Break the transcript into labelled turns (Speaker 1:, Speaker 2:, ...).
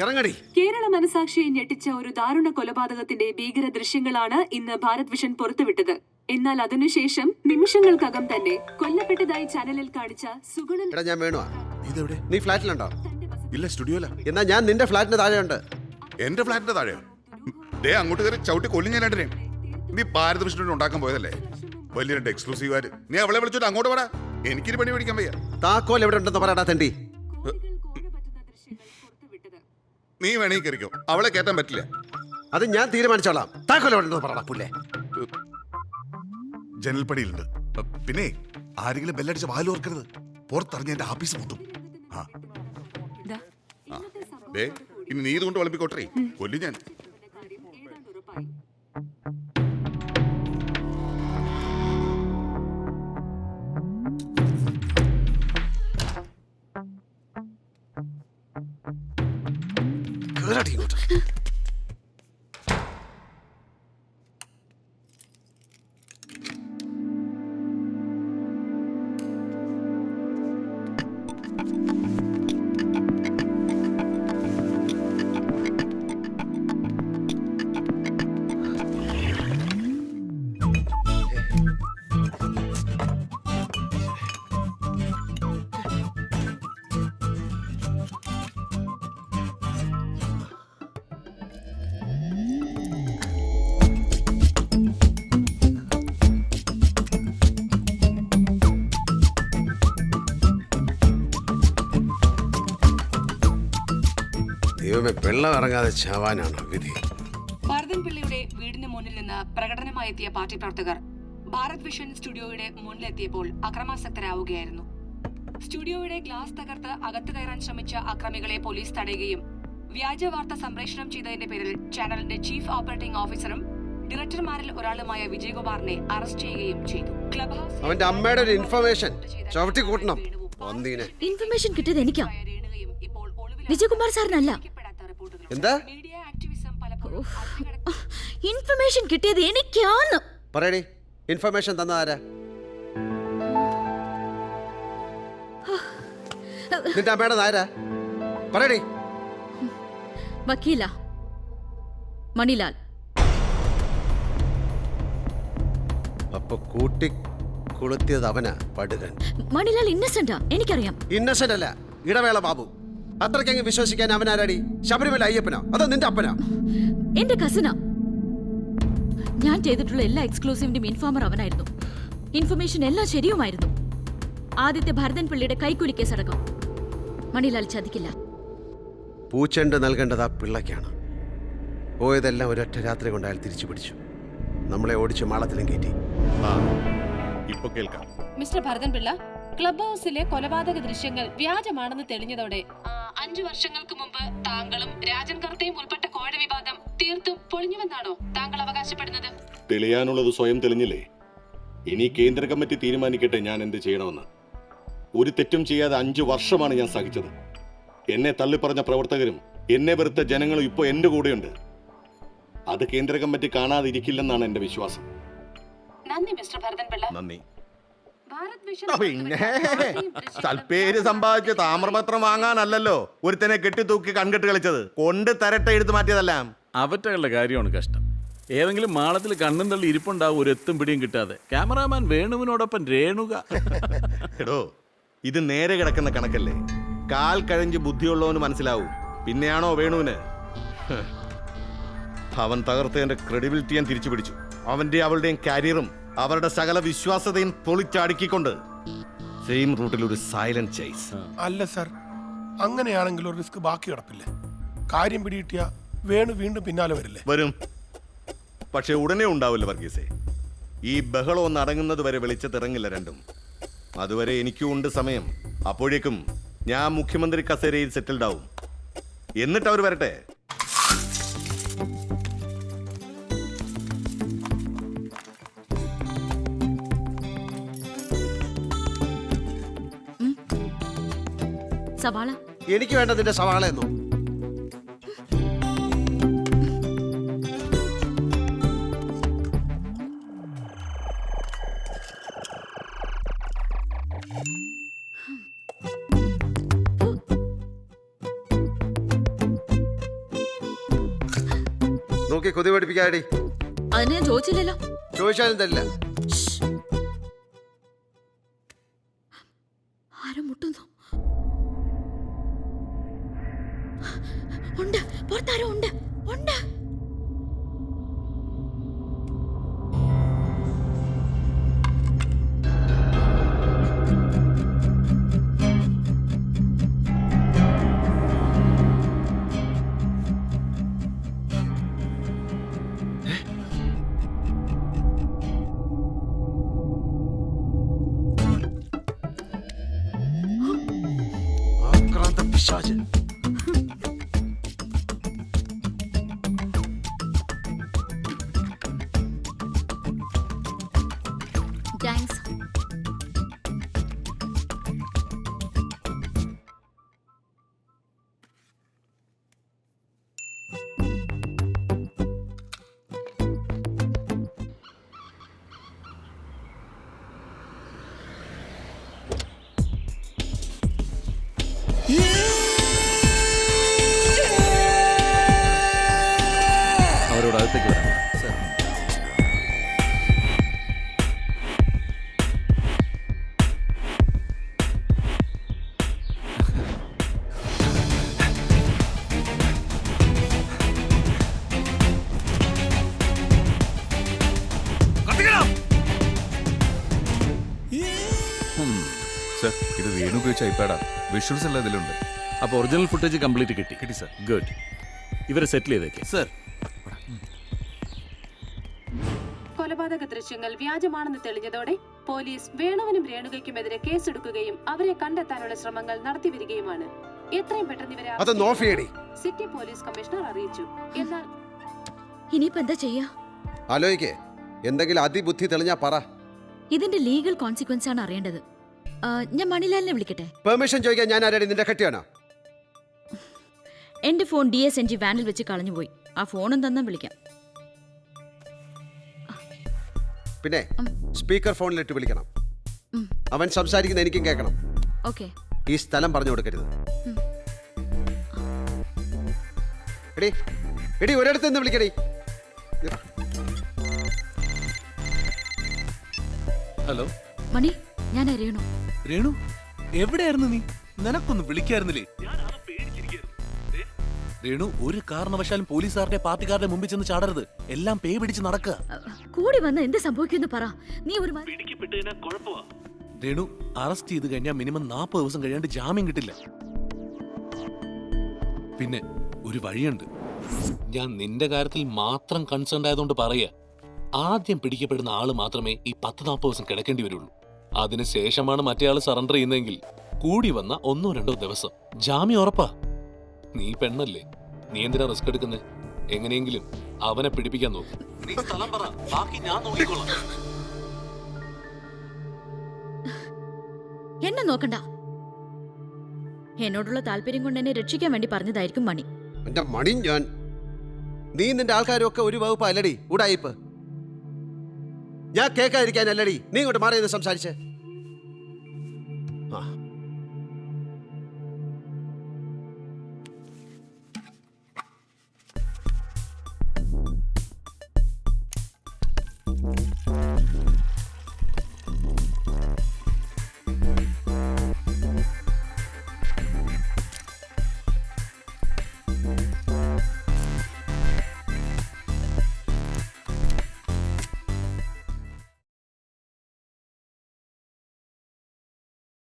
Speaker 1: ഇറങ്ങടി.
Speaker 2: കേരള മനസാക്ഷിയെ ഞെട്ടിച്ച ഒരു ദാരുണ കൊലപാതകത്തിന്റെ ഭീകര ദൃശ്യങ്ങളാണ് ഇന്ന് ഭാരത് വിഷൻ പുറത്തുവിട്ടത്. എന്നാൽ അതിനുശേഷം നിമിഷങ്ങൾക്കകം തന്നെ കൊല്ലപ്പെട്ടതായി ചാനലിൽ കാണിച്ച സുഗുണൻ.
Speaker 1: ഞാൻ വേണോ?
Speaker 3: ഇതെവിടെ?
Speaker 1: നീ ഫ്ലാറ്റിലുണ്ടോ?
Speaker 3: ഇല്ല, സ്റ്റുഡിയോല.
Speaker 1: എന്നാ ഞാൻ നിന്റെ ഫ്ലാറ്റിന് താഴെയുണ്ട്.
Speaker 3: എന്റെ ഫ്ലാറ്റിന്റെ താഴെയോ? ദേ അങ്ങോട്ട് കയറി ചവിട്ടി കൊല്ലും ഞാൻ രണ്ടിനെയും. നീ ഭാരത് വിഷ്ണുവിനെ ഉണ്ടാക്കാൻ പോയതല്ലേ? വലിയ രണ്ട് എക്സ്ക്ലൂസീവാര്. നീ അവളെ വിളിച്ചോട്ട് അങ്ങോട്ട് പറ. എനിക്കിനി പണി പിടിക്കാൻ വയ്യ.
Speaker 1: താക്കോൽ എവിടെ ഉണ്ടെന്ന് പറയടാ തണ്ടി.
Speaker 3: നീ വേണമെങ്കിൽ കയറിക്കോ, അവളെ കയറ്റാൻ പറ്റില്ല.
Speaker 1: അത് ഞാൻ തീരുമാനിച്ചോളാം. താക്കോൽ എവിടെ ഉണ്ടെന്ന് പറയടാ പുല്ലേ.
Speaker 3: ജനൽപ്പടിയിലുണ്ട്. പിന്നെ ആരെങ്കിലും ബെല്ലടിച്ച് വാല് ഓർക്കരുത്. പുറത്തിറങ്ങി എന്റെ ആഫീസ് മുട്ടും. ഇനി നീ ഇതുകൊണ്ട് വിളമ്പിക്കോട്ടേ, കൊല്ലും ഞാൻ.
Speaker 1: വെള്ളം ഇറങ്ങാതെ ചാവാനാണ് വിധി.
Speaker 2: ഭാരതൻ പിള്ളയുടെ വീടിന് മുന്നിൽ നിന്ന് പ്രകടനമായി എത്തിയ പാർട്ടി പ്രവർത്തകർ ഭാരത് വിഷൻ സ്റ്റുഡിയോയുടെ മുന്നിലെത്തിയപ്പോൾ അക്രമാസക്തരാവുകയായിരുന്നു. സ്റ്റുഡിയോയുടെ ഗ്ലാസ് തകർത്ത് അകത്ത് കയറാൻ ശ്രമിച്ച അക്രമികളെ പോലീസ് തടയുകയും വ്യാജ വാർത്ത സംപ്രേഷണം ചെയ്തതിന്റെ പേരിൽ ചാനലിന്റെ ചീഫ് ഓപ്പറേറ്റിംഗ് ഓഫീസറും ഡയറക്ടർമാരിൽ ഒരാളുമായ വിജയകുമാറിനെ അറസ്റ്റ് ചെയ്യുകയും ചെയ്തു. ക്ലബ് ഹൗസ്
Speaker 1: അവന്റെ അമ്മയുടെ ഒരു ഇൻഫർമേഷൻ ചവിട്ടി കൂട്ടണം.
Speaker 4: ഇൻഫർമേഷൻ കിട്ടിയത് എനിക്കാ, വിജയകുമാർ സാറിനല്ല.
Speaker 1: എന്താ
Speaker 4: ഇൻഫർമേഷൻ കിട്ടിയത് എനിക്കാണ്.
Speaker 1: പറയടി, ഇൻഫർമേഷൻ തന്ന ആരാ? നിന്റെ അമ്മയുടെ ആരാ? പറയടി.
Speaker 4: വക്കീല മണിലാൽ.
Speaker 1: അപ്പൊ കൂട്ടി കൊളുത്തിയത് അവനാ പടുകൻ.
Speaker 4: മണിലാൽ ഇന്നസെന്റാ, എനിക്കറിയാം.
Speaker 1: ഇന്നസെന്റ് അല്ല, ഇടവേള ബാബു. അത്രയ്ക്കങ്ങ് വിശ്വസിക്കാൻ അവനാരാടി? ശബരിമല അയ്യപ്പനോ അതോ നിന്റെ അപ്പനോ?
Speaker 4: എന്റെ കസിനാ. ഞാൻ ചെയ്തിട്ടുള്ള എല്ലാ എക്സ്ക്ലൂസീവിന്റെയും ഇൻഫോമർ അവനായിരുന്നു. ഇൻഫർമേഷൻ എല്ലാം ശരിയുമായിരുന്നു. ആദ്യത്തെ ഭരതൻ പിള്ളയുടെ കൈക്കൂലി കേസടക്കം. മണിലാൽ ചതിക്കില്ല.
Speaker 1: പൂച്ചെണ്ട് നൽകേണ്ടത് ആ പിള്ളയ്ക്കാണ്. പോയതെല്ലാം ഒരൊറ്റ രാത്രി കൊണ്ട് അയാൾ തിരിച്ചു പിടിച്ചു. നമ്മളെ ഓടിച്ച് മാളത്തിലും കയറ്റി.
Speaker 3: ഇപ്പൊ കേൾക്കാം.
Speaker 5: മിസ്റ്റർ ഭരതൻ പിള്ള, ക്ലബ് ഹൗസിലെ കൊലപാതക ദൃശ്യങ്ങൾ വ്യാജമാണെന്ന് തെളിഞ്ഞതോടെ 5 വർഷങ്ങൾക്ക് മുമ്പ് താങ്കളും രാജൻ കർത്തയും ഉൾപ്പെട്ട കോഴ വിവാദം തീർത്തും പൊളിഞ്ഞുവെന്നാണോ താങ്കൾ അവകാശപ്പെടുന്നത്?
Speaker 6: തെളിയാനുള്ളത് സ്വയം തെളിഞ്ഞില്ലേ? ഇനി കേന്ദ്ര കമ്മിറ്റി തീരുമാനിക്കട്ടെ ഞാൻ എന്ത് ചെയ്യണമെന്ന്. ഒരു തെറ്റും ചെയ്യാതെ 5 വർഷമാണ് ഞാൻ സഹിച്ചത്. എന്നെ തള്ളിപ്പറഞ്ഞ പ്രവർത്തകരും എന്നെ വെറുത്ത ജനങ്ങളും ഇപ്പോൾ എന്റെ കൂടെയുണ്ട്. അത് കേന്ദ്ര കമ്മിറ്റി കാണാതിരിക്കില്ലെന്നാണ് എന്റെ വിശ്വാസം.
Speaker 5: നന്ദി മിസ്റ്റർ ഭരതൻ പിള്ള.
Speaker 7: നന്ദി. പിന്നെ തൽപ്പേര് സമ്പാദിച്ച് താമ്രപത്രം വാങ്ങാനല്ലല്ലോ ഒരുത്തനെ കെട്ടിത്തൂക്കി കൺകെട്ട് കളിച്ചത്. കൊണ്ട് തരട്ടെ എടുത്തു മാറ്റിയതല്ല.
Speaker 8: അവറ്റകളുടെ കാര്യമാണ് കഷ്ടം. ഏതെങ്കിലും മാളത്തിൽ കണ്ണും തള്ളി ഇരിപ്പുണ്ടാവും ഒരു എത്തും പിടിയും കിട്ടാതെ. ക്യാമറാമാൻ വേണുവിനോടൊപ്പം രേണുക.
Speaker 7: എടോ, ഇത് നേരെ കിടക്കുന്ന കണക്കല്ലേ. കാൽ കഴിഞ്ഞ് ബുദ്ധിയുള്ളവന് മനസ്സിലാവും. പിന്നെയാണോ വേണുവിന്? അവൻ തകർത്തതിന്റെ ക്രെഡിബിലിറ്റി ഞാൻ തിരിച്ചു പിടിച്ചു. അവന്റെ അവളുടെയും കരിയറും അവരുടെ സകല വിശ്വാസതയും പൊളിച്ചടുക്കിക്കൊണ്ട് സെയിം റൂട്ടിൽ ഒരു സൈലന്റ് ചേസ്.
Speaker 9: അല്ല സർ, അങ്ങനെയാണെങ്കിൽ ഒരു റിസ്ക് ബാക്കി കിടപ്പില്ലേ? കാര്യം പിടികിട്ടിയ വേണു വീണ്ടും പിന്നാലെ വരില്ലേ?
Speaker 7: വരും, പക്ഷെ ഉടനെ ഉണ്ടാവില്ല വർഗീസേ. ഈ ബഹളം ഒന്ന് അടങ്ങുന്നത് വരെ വെളിച്ചത്തിറങ്ങില്ല രണ്ടും. അതുവരെ എനിക്കും ഉണ്ട് സമയം. അപ്പോഴേക്കും ഞാൻ മുഖ്യമന്ത്രി കസേരയിൽ സെറ്റിൽഡ് ആവും. എന്നിട്ട് അവർ വരട്ടെ.
Speaker 4: സവാള
Speaker 1: എനിക്ക് വേണ്ട നിന്റെ സവാള എന്നോ? നോക്കി കൊതി പഠിപ്പിക്കാടി.
Speaker 4: അതിന് ഞാൻ ചോദിച്ചില്ലല്ലോ.
Speaker 1: ചോദിച്ചാലും തരില്ല.
Speaker 4: ആരും മുട്ടുന്നു. ഉണ്ട്, പുറത്താരോ ഉണ്ട്. ഉണ്ട്.
Speaker 1: ആക്രാന്ത പിശാച്.
Speaker 4: താങ്ക്സ്.
Speaker 8: അവരോട് അകത്തേക്ക് വരാം.
Speaker 10: സർ, ഇത് വേണു ഉപയോഗിച്ച ഐപാഡാ. വിഷ്വൽസ് എല്ലാം ഇതിലുണ്ട്.
Speaker 8: അപ്പോൾ ഒറിജിനൽ ഫുട്ടേജ് കംപ്ലീറ്റ് കിട്ടി.
Speaker 10: കിട്ടി സർ.
Speaker 8: ഗുഡ്. ഇവരെ സെറ്റിൽ ചെയ്തേക്കെ.
Speaker 10: സർ,
Speaker 5: കൊലപാതക ദൃശ്യങ്ങൾ വ്യാജമാണെന്ന് തെളിഞ്ഞതോടെ പോലീസ് വേണുവിനും രേണുകയ്ക്കുമെതിരെ കേസെടുക്കുകയും അവരെ കണ്ടെത്താനുള്ള ശ്രമങ്ങൾ നടത്തിവരികയുമാണ്. എത്രയും പെട്ടെന്ന് ഇവരെ
Speaker 1: അതൊന്ന് ഓഫ് ചെയ്യടി.
Speaker 5: സിറ്റി പോലീസ് കമ്മീഷണർ അറിയിച്ചു. എന്നാൽ
Speaker 4: ഇനിയിപ്പോ എന്താ ചെയ്യാ?
Speaker 1: ആലോചിക്കേ, എന്തെങ്കിലും അതിബുദ്ധി തെളിഞ്ഞാ പറ.
Speaker 4: ഇതിന്റെ ലീഗൽ കോൺസിക്വൻസ് ആണ് അറിയേണ്ടത്. ഞാൻ മണിലാലിനെ വിളിക്കട്ടെ?
Speaker 1: പെർമിഷൻ ചോദിക്കാൻ ഞാൻ ആരാടി? നിന്റെ കെട്ടിയാണോ?
Speaker 4: എന്റെ ഫോൺ DSNG വാനിൽ വെച്ച് കളഞ്ഞുപോയി. ആ ഫോണും തന്നാ വിളിക്കാം.
Speaker 1: പിന്നെ സ്പീക്കർ ഫോണിലിട്ട് വിളിക്കണം. അവൻ സംസാരിക്കുന്ന എനിക്കും കേൾക്കണം.
Speaker 4: ഓക്കെ.
Speaker 1: ഈ സ്ഥലം പറഞ്ഞു കൊടുക്കരുത്. എടി എടി ഒരിടത്ത് നിന്ന് വിളിക്കടി.
Speaker 10: ഹലോ
Speaker 4: മണി, ഞാൻ രേണു.
Speaker 10: രേണു, എവിടെയായിരുന്നു നീ? നിനക്കൊന്ന് വിളിക്കായിരുന്നില്ലേ? രേണു, ഒരു കാരണവശാലും പോലീസുകാരുടെ പാർട്ടിക്കാരുടെ മുമ്പിൽ ചെന്ന് ചാടരുത്. എല്ലാം പേ പിടിച്ച് നടക്കുക.
Speaker 4: കൂടി വന്ന് എന്ത് സംഭവിക്കുമെന്ന് പറ. നീ ഒരു
Speaker 10: രേണു, അറസ്റ്റ് ചെയ്ത് കഴിഞ്ഞാൽ മിനിമം 40 ദിവസം കഴിയാണ്ട് ജാമ്യം കിട്ടില്ല. പിന്നെ ഒരു വഴിയുണ്ട്. ഞാൻ നിന്റെ കാര്യത്തിൽ മാത്രം കൺസേൺ ആയതുകൊണ്ട് പറയാ. ആദ്യം പിടിക്കപ്പെടുന്ന ആള് മാത്രമേ ഈ 10-40 ദിവസം കിടക്കേണ്ടി വരുള്ളൂ. അതിനുശേഷമാണ് മറ്റേ ആള് സറണ്ടർ ചെയ്യുന്നതെങ്കിൽ കൂടി വന്ന 1-2 ദിവസം ജാമ്യം ഉറപ്പാ. നീ പെണ്ണല്ലേ, നീ എന്തിനാ റിസ്ക് എടുക്കുന്നത്? എങ്ങനെയെങ്കിലും അവനെ പിടിപ്പിക്കാൻ നോക്കും. നീ സ്ഥലം പറ, ബാക്കി ഞാൻ നോക്കിക്കോളാം.
Speaker 4: എന്നെ നോക്കണ്ട. എന്നോടുള്ള താല്പര്യം കൊണ്ട് എന്നെ രക്ഷിക്കാൻ വേണ്ടി പറഞ്ഞതായിരിക്കും മണി.
Speaker 1: എന്റെ മണി, നീ നിന്റെ ആൾക്കാരൊക്കെ ഒരു വകുപ്പ് അല്ലടി ഉടായിപ്പ്. ഞാൻ കേൾക്കാതിരിക്കാനല്ലടി നീ ഇങ്ങോട്ട് മാറിയെന്ന് സംസാരിച്ച്.